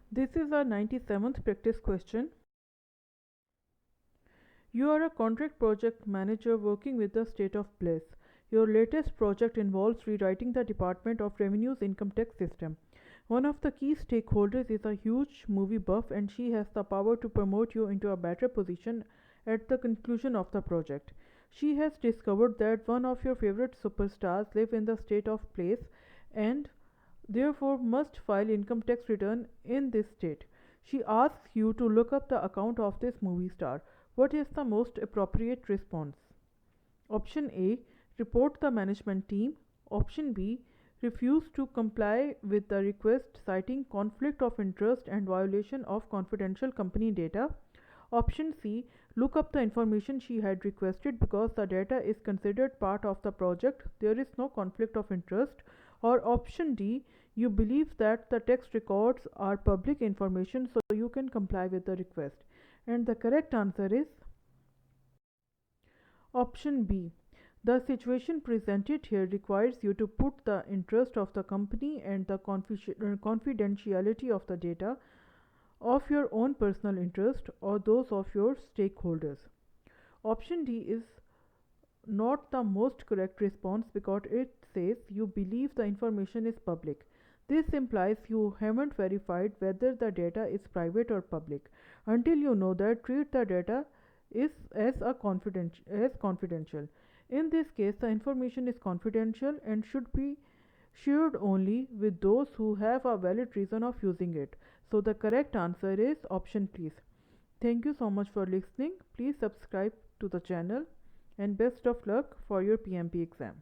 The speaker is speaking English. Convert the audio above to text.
This is our 97th practice question. You are a contract project manager working with the state of Bliss. Your latest project involves rewriting the Department of Revenue's income tax system. One of the key stakeholders is a huge movie buff, and she has the power to promote you into a better position at the conclusion of the project. She has discovered that one of your favorite superstars live in the state of Place and therefore must file income tax return in this state. She asks you to look up the account of this movie star. What is the most appropriate response? Option A: report the management team. Option B: refuse to comply with the request citing conflict of interest and violation of confidential company data. Option C: look up the information she had requested because the data is considered part of the project. There is no conflict of interest. Or option D: you believe that the tax records are public information so you can comply with the request. And the correct answer is option B. The situation presented here requires you to put the interest of the company and the confidentiality of the data of your own personal interest or those of your stakeholders. Option D is not the most correct response because it says you believe the information is public. This implies you haven't verified whether the data is private or public. Until you know that, treat the data is as confidential. In this case, the information is confidential and should be shared only with those who have a valid reason of using it. So the correct answer is option please. Thank you so much for listening. Please subscribe to the channel and best of luck for your PMP exam.